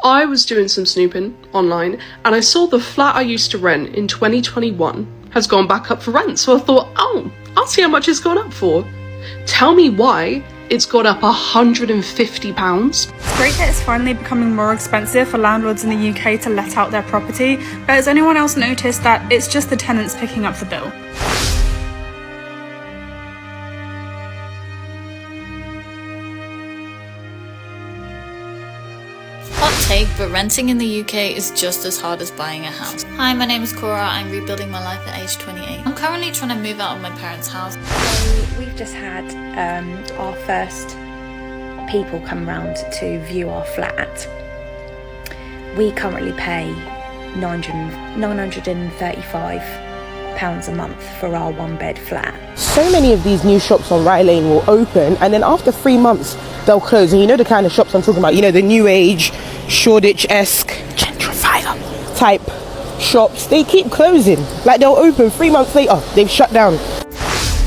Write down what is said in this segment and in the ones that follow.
I was doing some snooping online and I saw the flat I used to rent in 2021 has gone back up for rent. So I thought, oh, I'll see how much it's gone up for. Tell me why it's gone up £150. It's great that it's finally becoming more expensive for landlords in the UK to let out their property, but has anyone else noticed that it's just the tenants picking up the bill? Hot take, but renting in the UK is just as hard as buying a house. Hi, my name is Cora. I'm rebuilding my life at age 28. I'm currently trying to move out of my parents' house. So we've just had our first people come round to view our flat. We currently pay £935 a month for our one-bed flat. So many of these new shops on Rye Lane will open, and then after 3 months they'll close. And you know the kind of shops I'm talking about, you know, the new age Shoreditch-esque gentrifier type shops, they keep closing. Like they'll open 3 months later, they've shut down.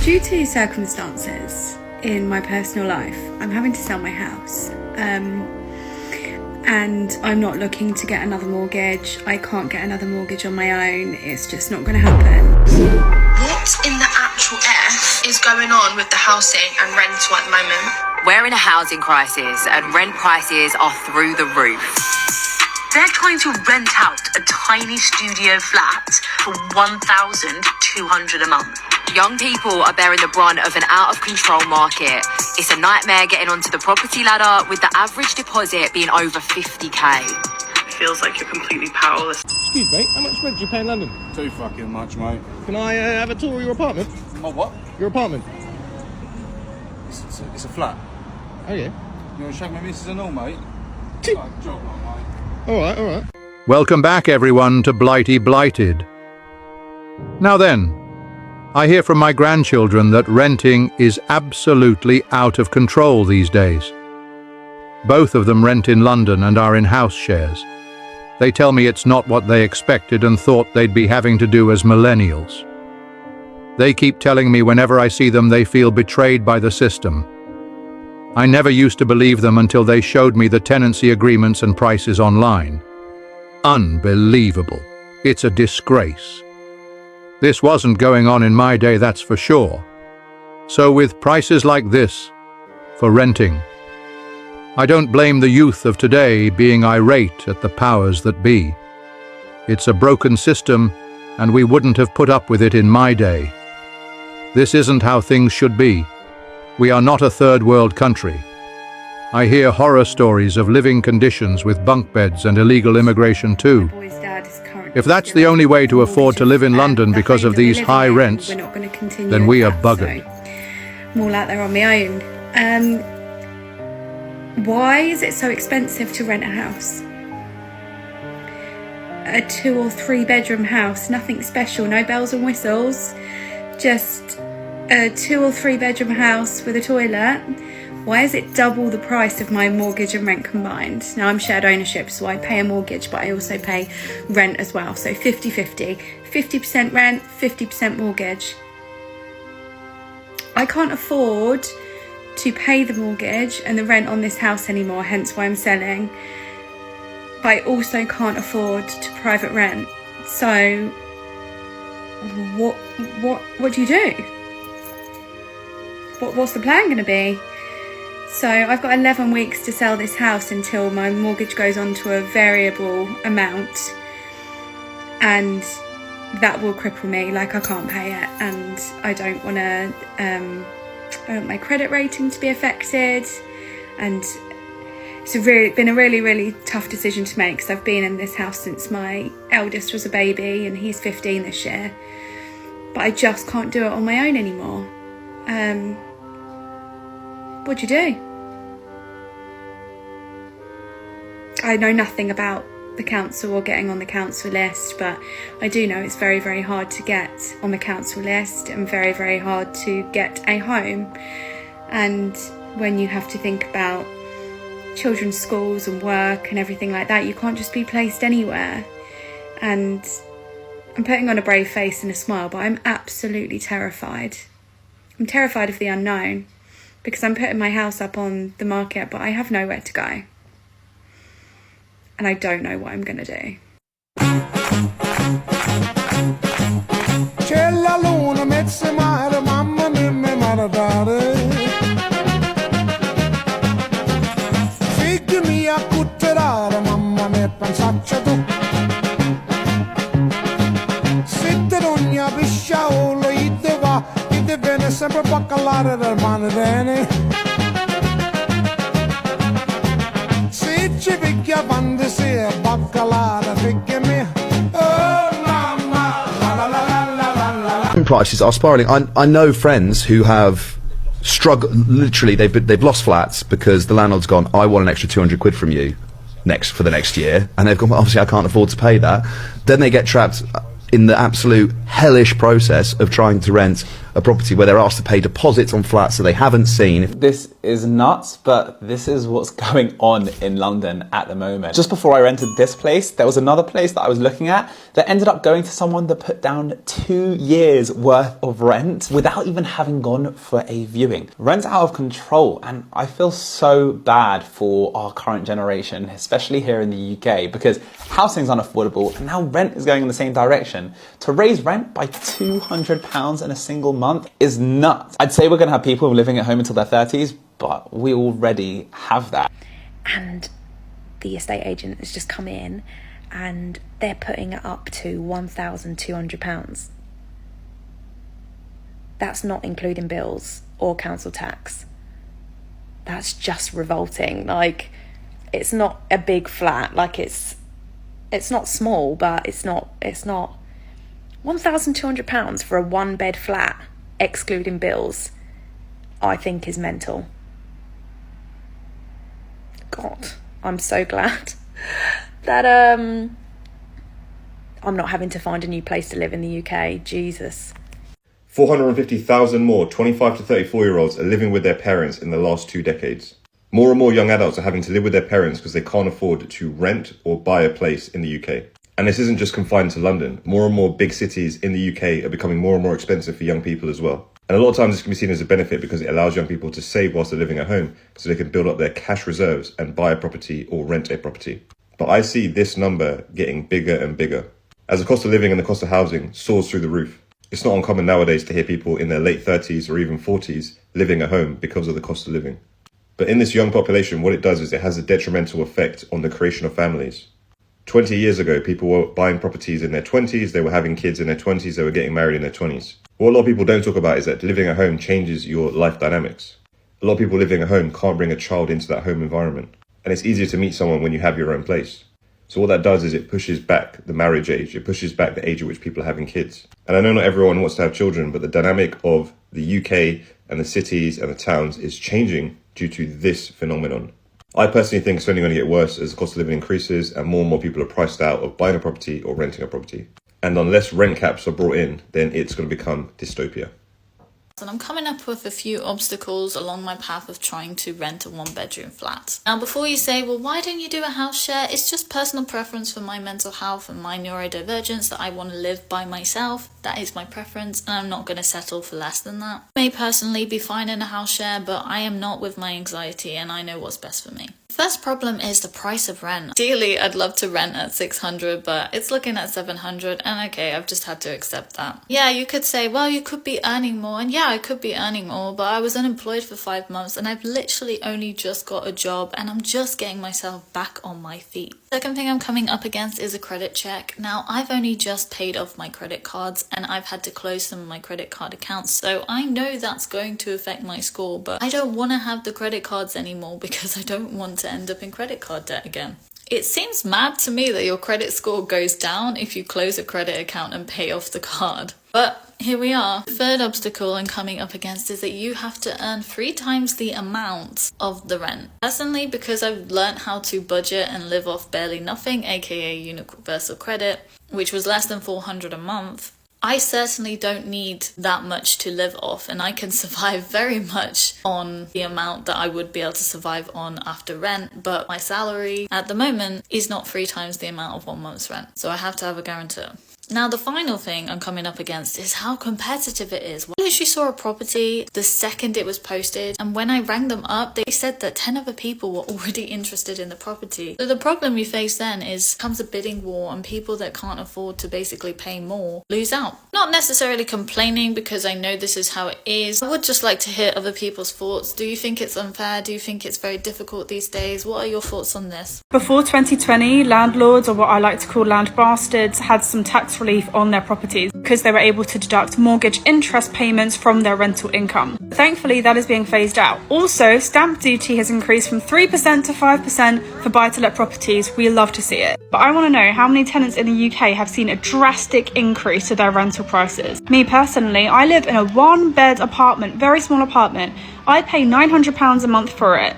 Due to circumstances in my personal life, I'm having to sell my house. And I'm not looking to get another mortgage. I can't get another mortgage on my own. It's just not going to happen. What in the actual F is going on with the housing and rental at the moment? We're in a housing crisis and rent prices are through the roof. They're trying to rent out a tiny studio flat for £1,200 a month. Young people are bearing the brunt of an out-of-control market. It's a nightmare getting onto the property ladder, with the average deposit being over 50k. It feels like you're completely powerless. Excuse me, how much rent do you pay in London? Too fucking much, mate. Can I have a tour of your apartment? Oh, what? Your apartment? It's a flat. Oh, yeah. You want to shake my missus and all, mate? Alright. Welcome back, everyone, to Blighty Blighted. Now then, I hear from my grandchildren that renting is absolutely out of control these days. Both of them rent in London and are in house shares. They tell me it's not what they expected and thought they'd be having to do as millennials. They keep telling me whenever I see them they feel betrayed by the system. I never used to believe them until they showed me the tenancy agreements and prices online. Unbelievable. It's a disgrace. This wasn't going on in my day, that's for sure. So with prices like this, for renting, I don't blame the youth of today being irate at the powers that be. It's a broken system, and we wouldn't have put up with it in my day. This isn't how things should be. We are not a third world country. I hear horror stories of living conditions with bunk beds and illegal immigration too. If that's the only way to afford to live in London because of these high rents, then we are buggered. I'm all out there on my own. Why is it so expensive to rent a house? A 2 or 3 bedroom house, nothing special, no bells and whistles, just a 2 or 3 bedroom house with a toilet. Why is it double the price of my mortgage and rent combined? Now I'm shared ownership, so I pay a mortgage, but I also pay rent as well. So 50-50, 50% rent, 50% mortgage. I can't afford to pay the mortgage and the rent on this house anymore, hence why I'm selling. But I also can't afford to private rent. So what do you do? What's the plan going to be? So I've got 11 weeks to sell this house until my mortgage goes on to a variable amount, and that will cripple me. Like, I can't pay it, and I don't want to I want my credit rating to be affected, and it's been a really tough decision to make, because I've been in this house since my eldest was a baby and he's 15 this year, but I just can't do it on my own anymore. What do you do? I know nothing about the council or getting on the council list, but I do know it's very hard to get on the council list and very hard to get a home. And when you have to think about children's schools and work and everything like that, you can't just be placed anywhere. And I'm putting on a brave face and a smile, but I'm absolutely terrified. I'm terrified of the unknown, because I'm putting my house up on the market, but I have nowhere to go. and I don't know what I'm going to do. C'è la luna, mezza mare, mamma mia, mi maradare. Figli mia, cutterare, mamma mia, pensaccia tu. Sitte d'ogna pisciaolo, ide va, ide viene sempre baccalare del mare bene. Se ci picchia fantasia, baccalare, figli mia, oh mamma, la la la la la la la. Prices are spiraling. I know friends who have struggled. Literally, they've lost flats because the landlord's gone, I want an extra 200 quid from you for the next year, and they've gone, well, obviously I can't afford to pay that. Then they get trapped in the absolute hellish process of trying to rent a property where they're asked to pay deposits on flats that they haven't seen. This is nuts, but this is what's going on in London at the moment. Just before I rented this place, there was another place that I was looking at that ended up going to someone that put down 2 years worth of rent without even having gone for a viewing. Rent's out of control, and I feel so bad for our current generation, especially here in the UK, because housing's unaffordable and now rent is going in the same direction. To raise rent by £200 in a single month is nuts. I'd say we're going to have people living at home until their 30s, but we already have that. And the estate agent has just come in and they're putting it up to £1,200. That's not including bills or council tax. That's just revolting. Like, it's not a big flat. Like, it's not small, but it's not £1,200 for a 1-bed flat, excluding bills, I think is mental. God, I'm so glad that I'm not having to find a new place to live in the UK. Jesus. 450,000 more 25 to 34-year-olds are living with their parents in the last 2 decades. More and more young adults are having to live with their parents because they can't afford to rent or buy a place in the UK. And this isn't just confined to London. More and more big cities in the UK are becoming more and more expensive for young people as well. And a lot of times this can be seen as a benefit because it allows young people to save whilst they're living at home so they can build up their cash reserves and buy a property or rent a property. But I see this number getting bigger and bigger as the cost of living and the cost of housing soars through the roof. It's not uncommon nowadays to hear people in their late 30s or even 40s living at home because of the cost of living. But in this young population, what it does is it has a detrimental effect on the creation of families. 20 years ago, people were buying properties in their 20s, they were having kids in their 20s, they were getting married in their 20s. What a lot of people don't talk about is that living at home changes your life dynamics. A lot of people living at home can't bring a child into that home environment. And it's easier to meet someone when you have your own place. So what that does is it pushes back the marriage age, it pushes back the age at which people are having kids. And I know not everyone wants to have children, but the dynamic of the UK and the cities and the towns is changing due to this phenomenon. I personally think it's only going to get worse as the cost of living increases and more people are priced out of buying a property or renting a property. And unless rent caps are brought in, then it's going to become dystopia. And I'm coming up with a few obstacles along my path of trying to rent a 1-bedroom flat. Now, before you say, well, why don't you do a house share? It's just personal preference for my mental health and my neurodivergence that I want to live by myself. That is my preference, and I'm not going to settle for less than that. I may personally be fine in a house share, but I am not with my anxiety, and I know what's best for me. First problem is the price of rent. Ideally, I'd love to rent at 600, but it's looking at 700, and okay, I've just had to accept that. Yeah, you could say, well, you could be earning more, and yeah, I could be earning more, but I was unemployed for 5 months, and I've literally only just got a job, and I'm just getting myself back on my feet. Second thing I'm coming up against is a credit check. Now, I've only just paid off my credit cards, and I've had to close some of my credit card accounts, so I know that's going to affect my score, but I don't want to have the credit cards anymore because I don't want to end up in credit card debt again. It seems mad to me that your credit score goes down if you close a credit account and pay off the card. But here we are. The third obstacle I'm coming up against is that you have to earn 3 times the amount of the rent. Personally, because I've learned how to budget and live off barely nothing, aka universal credit, which was less than $400 a month, I certainly don't need that much to live off, and I can survive very much on the amount that I would be able to survive on after rent, but my salary at the moment is not 3 times the amount of 1 month's rent, so I have to have a guarantor. Now, the final thing I'm coming up against is how competitive it is. I literally saw a property the second it was posted, and when I rang them up, they said that 10 other people were already interested in the property. So the problem you face then is comes a bidding war, and people that can't afford to basically pay more lose out. Not necessarily complaining, because I know this is how it is. I would just like to hear other people's thoughts. Do you think it's unfair? Do you think it's very difficult these days? What are your thoughts on this? Before 2020, landlords, or what I like to call land bastards, had some tax relief on their properties because they were able to deduct mortgage interest payments from their rental income. Thankfully, that is being phased out. Also, stamp duty has increased from 3% to 5% for buy-to-let properties. We love to see it. But I want to know how many tenants in the UK have seen a drastic increase to their rental prices. Me personally, I live in a one-bed apartment, very small apartment. I pay £900 a month for it.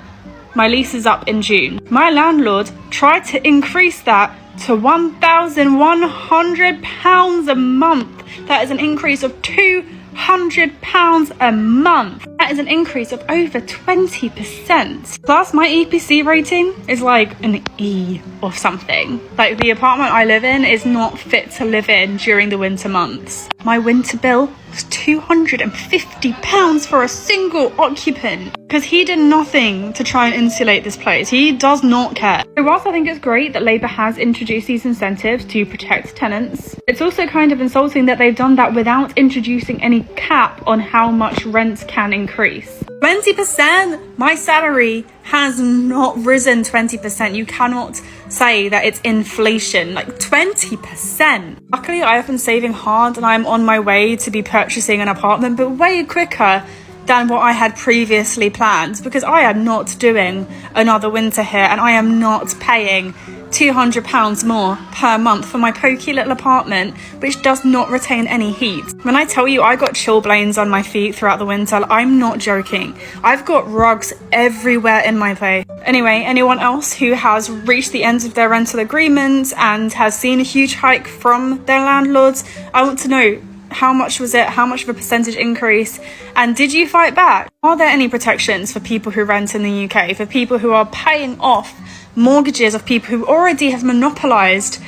My lease is up in June. My landlord tried to increase that to £1,100 a month. That is an increase of £200 a month. That is an increase of over 20%. Plus, my EPC rating is like an E or something. Like, the apartment I live in is not fit to live in during the winter months. My winter bill was £250 for a single occupant, because he did nothing to try and insulate this place. He does not care. So whilst I think it's great that Labour has introduced these incentives to protect tenants, it's also kind of insulting that they've done that without introducing any cap on how much rent can increase. 20%? My salary has not risen 20%. You cannot say that it's inflation. Like, 20%. Luckily, I have been saving hard and I'm on my way to be purchasing an apartment, but way quicker than what I had previously planned, because I am not doing another winter here and I am not paying £200 more per month for my pokey little apartment, which does not retain any heat. When I tell you I got chilblains on my feet throughout the winter, I'm not joking. I've got rugs everywhere in my place. Anyway, anyone else who has reached the end of their rental agreement and has seen a huge hike from their landlords, I want to know, how much was it? How much of a percentage increase? And did you fight back? Are there any protections for people who rent in the UK, for people who are paying off mortgages of people who already have monopolised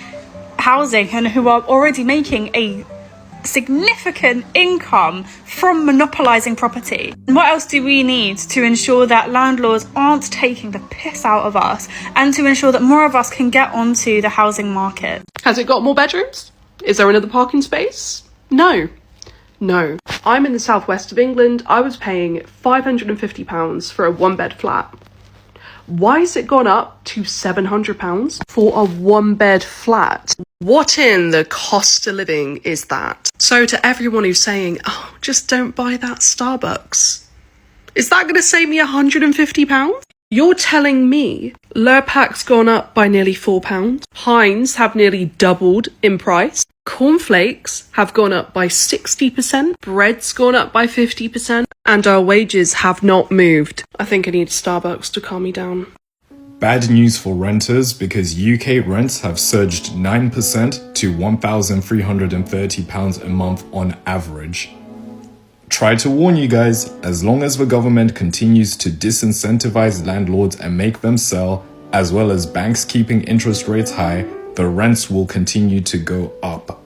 housing and who are already making a significant income from monopolising property? And what else do we need to ensure that landlords aren't taking the piss out of us, and to ensure that more of us can get onto the housing market? Has it got more bedrooms? Is there another parking space? No. I'm in the southwest of England. I was paying £550 for a one-bed flat. Why has it gone up to £700 for a one-bed flat? What in the cost of living is that? So to everyone who's saying, oh, just don't buy that Starbucks, is that going to save me £150? You're telling me Lurpak's gone up by nearly £4, Heinz have nearly doubled in price, cornflakes have gone up by 60%, bread's gone up by 50%, and our wages have not moved. I think I need Starbucks to calm me down. Bad news for renters, because UK rents have surged 9% to £1,330 a month on average. Try to warn you guys, as long as the government continues to disincentivize landlords and make them sell, as well as banks keeping interest rates high, the rents will continue to go up.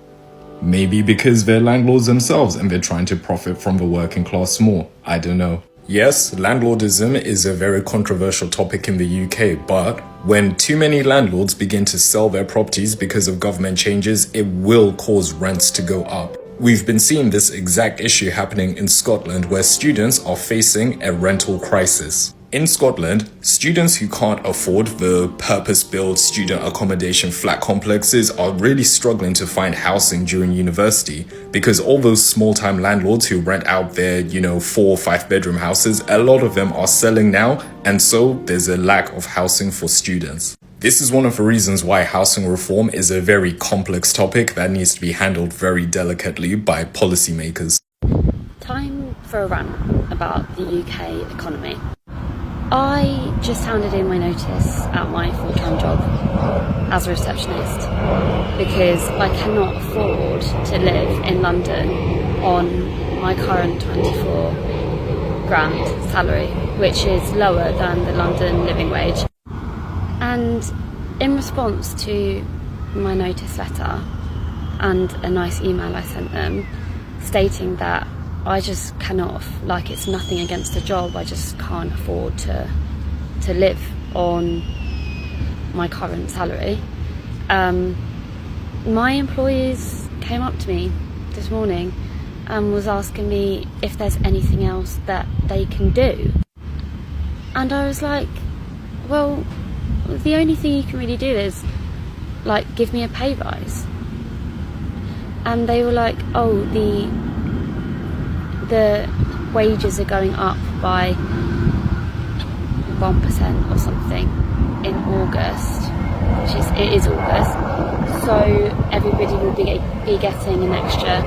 Maybe because they're landlords themselves and they're trying to profit from the working class more. I don't know. Yes, landlordism is a very controversial topic in the UK, but when too many landlords begin to sell their properties because of government changes, it will cause rents to go up. We've been seeing this exact issue happening in Scotland, where students are facing a rental crisis. In Scotland, students who can't afford the purpose-built student accommodation flat complexes are really struggling to find housing during university, because all those small-time landlords who rent out their, 4 or 5 bedroom houses, a lot of them are selling now, and so there's a lack of housing for students. This is one of the reasons why housing reform is a very complex topic that needs to be handled very delicately by policymakers. Time for a rant about the UK economy. I just handed in my notice at my full-time job as a receptionist because I cannot afford to live in London on my current 24 grand salary, which is lower than the London living wage. And in response to my notice letter, and a nice email I sent them stating that I just cannot, like, it's nothing against the job, I just can't afford to live on my current salary. My employees came up to me this morning and was asking me if there's anything else that they can do. And I was like, well, the only thing you can really do is, like, give me a pay rise. And they were like, oh, the wages are going up by 1% or something in August, it is August, so everybody will be getting an extra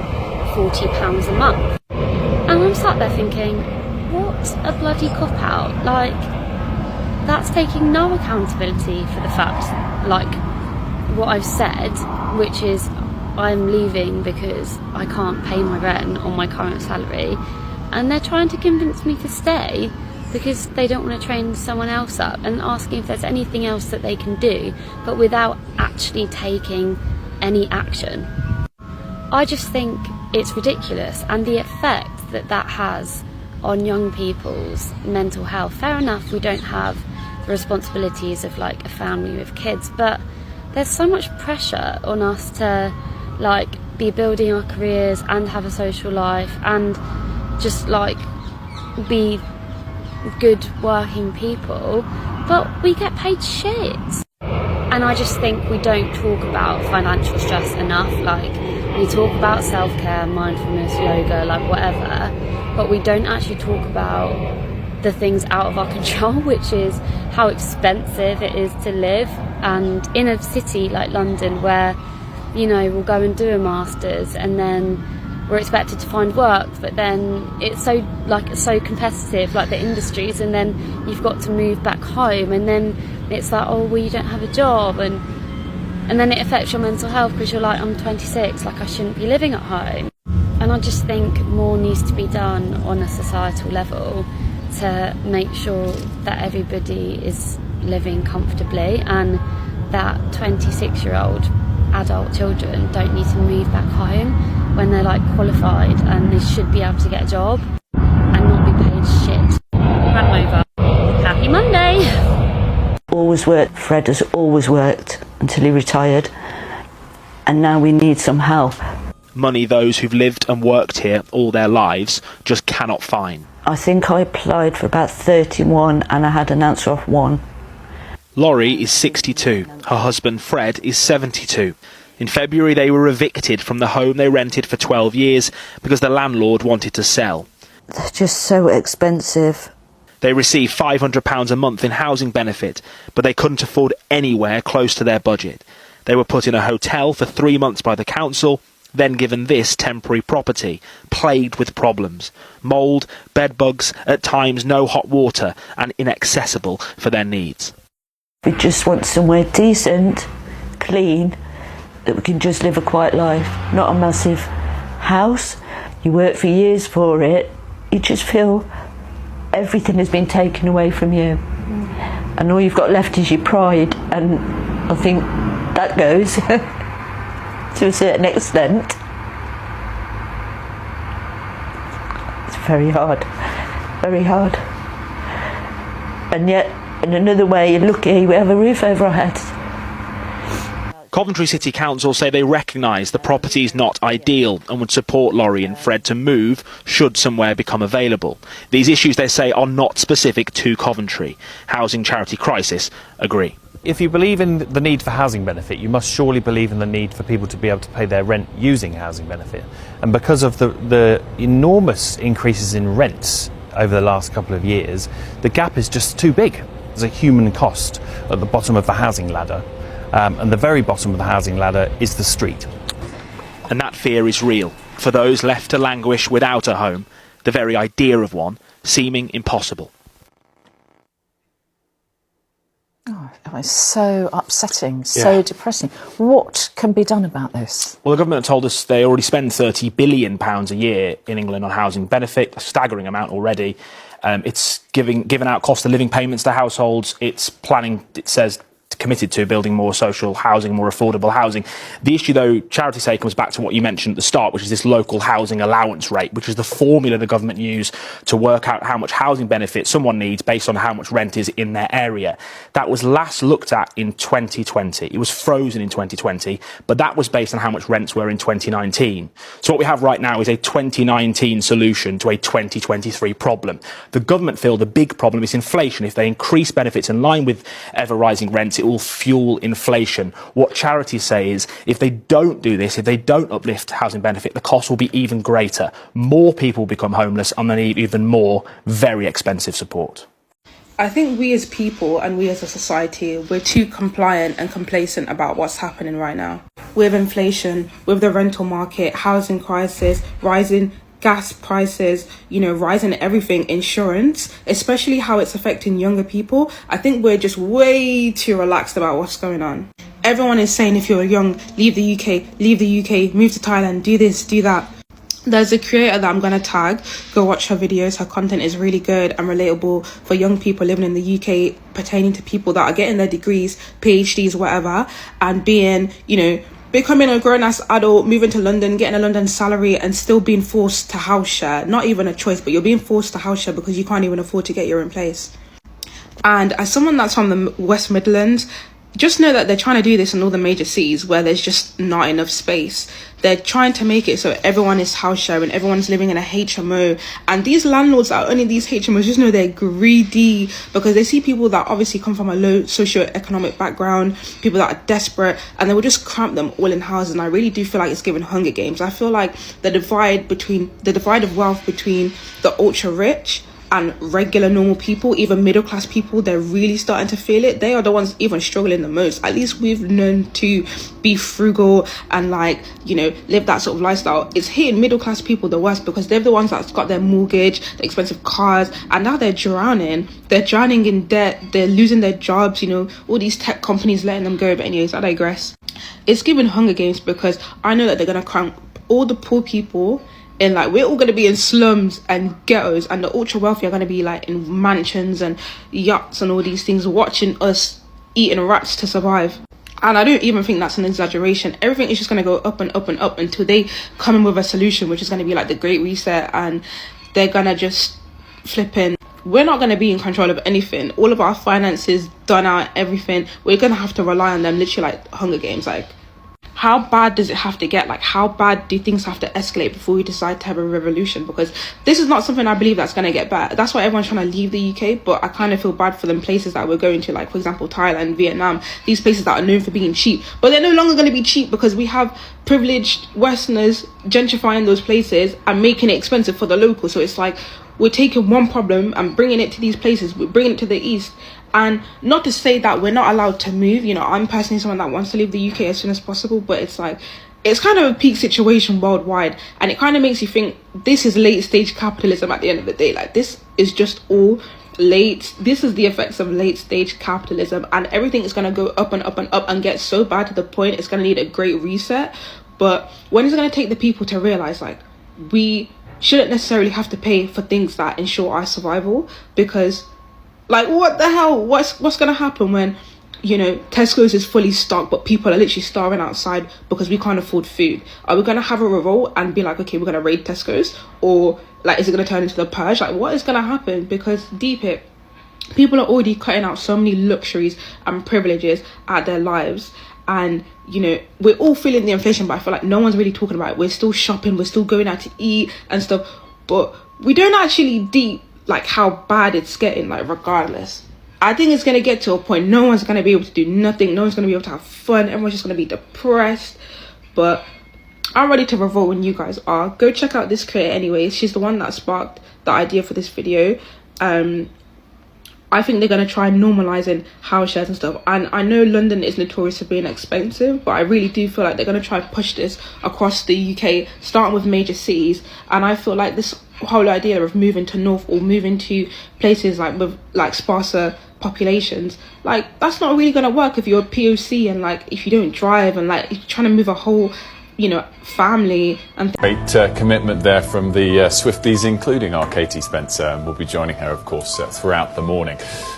£40 a month. And I'm sat there thinking, what a bloody cop-out. Like, that's taking no accountability for the fact, like, what I've said, which is I'm leaving because I can't pay my rent on my current salary, and they're trying to convince me to stay because they don't want to train someone else up, and asking if there's anything else that they can do, but without actually taking any action. I just think it's ridiculous, and the effect that that has on young people's mental health. Fair enough, we don't have the responsibilities of, like, a family with kids, but there's so much pressure on us to, like, be building our careers and have a social life and just, like, be good working people, but we get paid shit. And I just think we don't talk about financial stress enough. Like, we talk about self-care, mindfulness, yoga, like, whatever, but we don't actually talk about the things out of our control, which is how expensive it is to live. And in a city like London, where, you know, we'll go and do a master's and then we're expected to find work, but then it's so competitive, like the industries, and then you've got to move back home, and then it's like, oh, well, you don't have a job, and then it affects your mental health because you're like, I'm 26, like, I shouldn't be living at home. And I just think more needs to be done on a societal level to make sure that everybody is living comfortably, and that 26-year-old adult children don't need to move back home when they're, like, qualified, and they should be able to get a job and not be paid shit. Rant over. Happy Monday! Always worked. Fred has always worked until he retired, and now we need some help. Money those who've lived and worked here all their lives just cannot find. I think I applied for about 31 and I had an answer off one. Laurie is 62. Her husband Fred is 72. In February they were evicted from the home they rented for 12 years because the landlord wanted to sell. They're just so expensive. They received £500 a month in housing benefit, but they couldn't afford anywhere close to their budget. They were put in a hotel for 3 months by the council, then given this temporary property, plagued with problems. Mould, bed bugs, at times no hot water, and inaccessible for their needs. We just want somewhere decent, clean, that we can just live a quiet life, not a massive house. You work for years for it, you just feel everything has been taken away from you. And all you've got left is your pride, and I think that goes to a certain extent. It's very hard, very hard. And yet, in another way, you're lucky we have a roof over our heads. Coventry City Council say they recognise the property is not ideal and would support Laurie and Fred to move should somewhere become available. These issues, they say, are not specific to Coventry. Housing charity Crisis agree. If you believe in the need for housing benefit, you must surely believe in the need for people to be able to pay their rent using housing benefit. And because of the enormous increases in rents over the last couple of years, the gap is just too big. There's a human cost at the bottom of the housing ladder. And the very bottom of the housing ladder is the street. And that fear is real. For those left to languish without a home, the very idea of one seeming impossible. Oh, it's so upsetting, so depressing. What can be done about this? Well, the government told us they already spend £30 billion a year in England on housing benefit, a staggering amount already. It's giving out cost of living payments to households. It's planning, it says, committed to building more social housing, more affordable housing. The issue, though, charities say, comes back to what you mentioned at the start, which is this local housing allowance rate, which is the formula the government use to work out how much housing benefit someone needs based on how much rent is in their area. That was last looked at in 2020. It was frozen in 2020, but that was based on how much rents were in 2019. So what we have right now is a 2019 solution to a 2023 problem. The government feel the big problem is inflation. If they increase benefits in line with ever-rising rents, it will fuel inflation. What charities say is if they don't do this, if they don't uplift housing benefit, the cost will be even greater. More people become homeless and they need even more very expensive support. I think we as people and we as a society, we're too compliant and complacent about what's happening right now. With inflation, with the rental market, housing crisis, rising gas prices, rising everything, insurance, especially how it's affecting younger people. I think we're just way too relaxed about what's going on. Everyone is saying if you're young, leave the UK, move to Thailand, do this, do that. There's a creator that I'm going to tag. Go watch her videos. Her content is really good and relatable for young people living in the UK, pertaining to people that are getting their degrees, PhDs, whatever, and being, becoming a grown-ass adult, moving to London, getting a London salary and still being forced to house share. Not even a choice, but you're being forced to house share because you can't even afford to get your own place. And as someone that's from the West Midlands, just know that they're trying to do this in all the major cities where there's just not enough space. They're trying to make it so everyone is house sharing, everyone's living in a HMO. And these landlords that are owning these HMOs just know they're greedy because they see people that obviously come from a low socio-economic background, people that are desperate, and they will just cramp them all in houses. And I really do feel like it's giving Hunger Games. I feel like the divide of wealth between the ultra rich and regular normal people, even middle class people, they're really starting to feel it. They are the ones even struggling the most. At least we've learned to be frugal and live that sort of lifestyle. It's hitting middle class people the worst because they're the ones that's got their mortgage, the expensive cars, and now they're drowning. They're drowning in debt. They're losing their jobs. All these tech companies letting them go. But anyways, I digress. It's giving Hunger Games because I know that they're gonna cramp all the poor people. And we're all going to be in slums and ghettos, and the ultra wealthy are going to be in mansions and yachts and all these things, watching us eating rats to survive. And I don't even think that's an exaggeration. Everything is just going to go up and up and up until they come in with a solution, which is going to be the Great Reset, and they're going to just flip in. We're not going to be in control of anything. All of our finances done out, everything. We're going to have to rely on them, literally Hunger Games. How bad does it have to get? How bad do things have to escalate before we decide to have a revolution? Because this is not something I believe that's going to get bad. That's why everyone's trying to leave the UK, but I kind of feel bad for them places that we're going to, for example, Thailand, Vietnam, these places that are known for being cheap. But they're no longer going to be cheap because we have privileged Westerners gentrifying those places and making it expensive for the locals. So it's we're taking one problem and bringing it to these places. We're bringing it to the East. And not to say that we're not allowed to move. I'm personally someone that wants to leave the UK as soon as possible, but it's kind of a peak situation worldwide, and it kind of makes you think this is late stage capitalism at the end of the day. This is just all late. This is the effects of late stage capitalism, and everything is going to go up and up and up and get so bad to the point it's going to need a great reset. But when is it going to take the people to realize we shouldn't necessarily have to pay for things that ensure our survival? Because what the hell? What's going to happen when, Tesco's is fully stocked, but people are literally starving outside because we can't afford food? Are we going to have a revolt and be okay, we're going to raid Tesco's? Or, is it going to turn into the purge? What is going to happen? Because deep it, people are already cutting out so many luxuries and privileges out their lives. And, we're all feeling the inflation, but I feel no one's really talking about it. We're still shopping, we're still going out to eat and stuff, but we don't actually deep how bad it's getting, regardless. I think it's going to get to a point no one's going to be able to do nothing. No one's going to be able to have fun. Everyone's just going to be depressed. But I'm ready to revolt when you guys are. Go check out this creator anyways. She's the one that sparked the idea for this video. I think they're going to try normalizing house shares and stuff. And I know London is notorious for being expensive, but I really do feel they're going to try and push this across the UK, starting with major cities. And I feel this whole idea of moving to north or moving to places with sparser populations, that's not really going to work if you're a POC and if you don't drive and you're trying to move a whole family and Great commitment there from the Swifties, including our Katie Spencer, and we'll be joining her, of course, throughout the morning.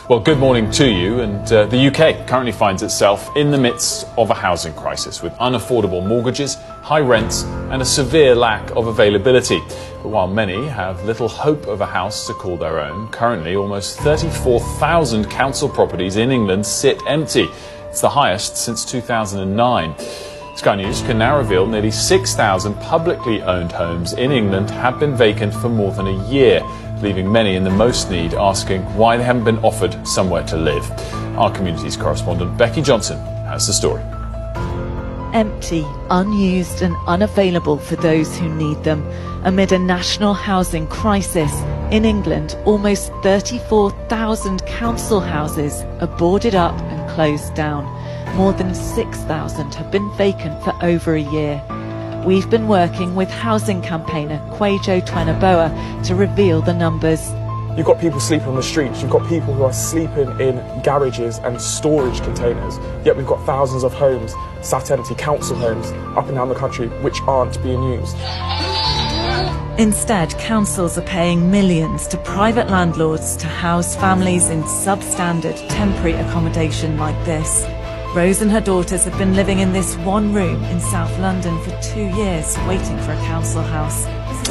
Well, good morning to you. And the UK currently finds itself in the midst of a housing crisis with unaffordable mortgages, high rents and a severe lack of availability. But while many have little hope of a house to call their own, currently almost 34,000 council properties in England sit empty. It's the highest since 2009. Sky News can now reveal nearly 6,000 publicly owned homes in England have been vacant for more than a year, leaving many in the most need asking why they haven't been offered somewhere to live. Our communities correspondent Becky Johnson has the story. Empty, unused and unavailable for those who need them. Amid a national housing crisis, in England almost 34,000 council houses are boarded up and closed down. More than 6,000 have been vacant for over a year. We've been working with housing campaigner Kwejo Twenaboa to reveal the numbers. You've got people sleeping on the streets, you've got people who are sleeping in garages and storage containers, yet we've got thousands of homes, sat empty council homes, up and down the country, which aren't being used. Instead, councils are paying millions to private landlords to house families in substandard temporary accommodation like this. Rose and her daughters have been living in this one room in South London for 2 years, waiting for a council house.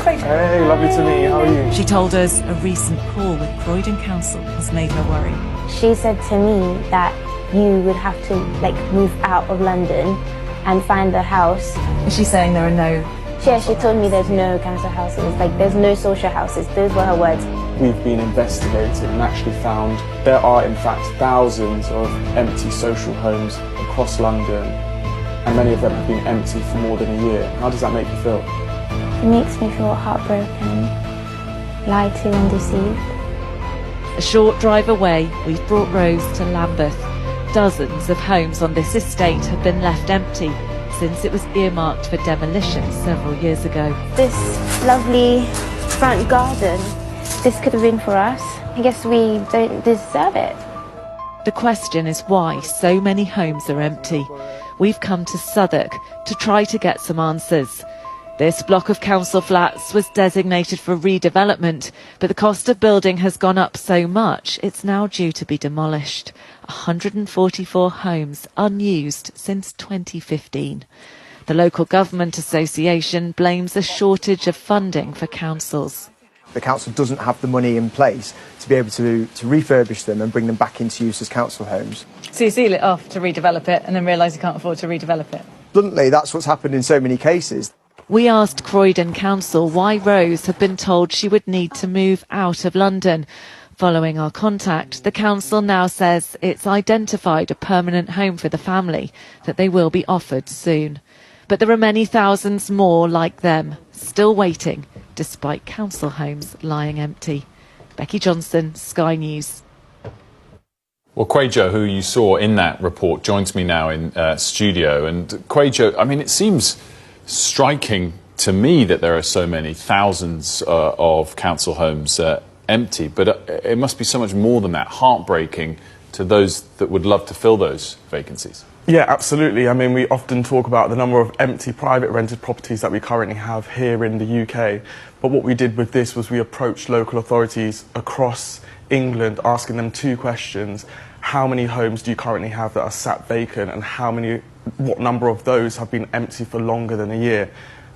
Hey, lovely to meet you, how are you? She told us a recent call with Croydon Council has made her worry. She said to me that you would have to move out of London and find a house. Is she saying there are no... Yeah, she told me there's no council houses, there's no social houses. Those were her words. We've been investigating and actually found there are in fact thousands of empty social homes across London, and many of them have been empty for more than a year. How does that make you feel? It makes me feel heartbroken, lied to and deceived. A short drive away, we've brought Rose to Lambeth. Dozens of homes on this estate have been left empty since it was earmarked for demolition several years ago. This lovely front garden, this could have been for us. I guess we don't deserve it. The question is why so many homes are empty. We've come to Southwark to try to get some answers. This block of council flats was designated for redevelopment, but the cost of building has gone up so much it's now due to be demolished. 144 homes unused since 2015. The Local Government Association blames a shortage of funding for councils. The council doesn't have the money in place to be able to refurbish them and bring them back into use as council homes. So you seal it off to redevelop it and then realise you can't afford to redevelop it? Bluntly, that's what's happened in so many cases. We asked Croydon Council why Rose had been told she would need to move out of London. Following our contact, the council now says it's identified a permanent home for the family that they will be offered soon. But there are many thousands more like them, still waiting, despite council homes lying empty. Becky Johnson, Sky News. Well, Kwejo, who you saw in that report, joins me now in studio. And Kwejo, I mean, it seems striking to me that there are so many thousands of council homes empty, but it must be so much more than that, heartbreaking to those that would love to fill those vacancies. Yeah, absolutely. I mean, we often talk about the number of empty private rented properties that we currently have here in the UK. But what we did with this was we approached local authorities across England, asking them two questions. How many homes do you currently have that are sat vacant, and what number of those have been empty for longer than a year?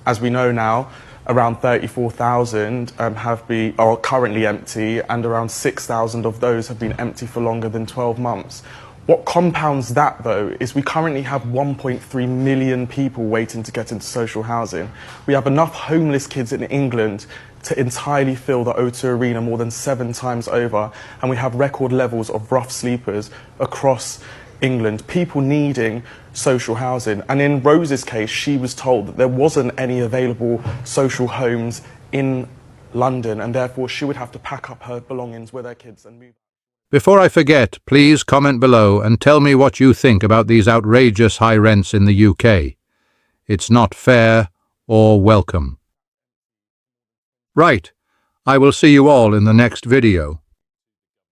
As we know now, around 34,000 are currently empty, and around 6,000 of those have been empty for longer than 12 months. What compounds that, though, is we currently have 1.3 million people waiting to get into social housing. We have enough homeless kids in England to entirely fill the O2 Arena more than 7 times over, and we have record levels of rough sleepers across England, people needing social housing. And in Rose's case, she was told that there wasn't any available social homes in London, and therefore she would have to pack up her belongings with her kids and move. Before I forget, please comment below and tell me what you think about these outrageous high rents in the UK. It's not fair or welcome. Right, I will see you all in the next video.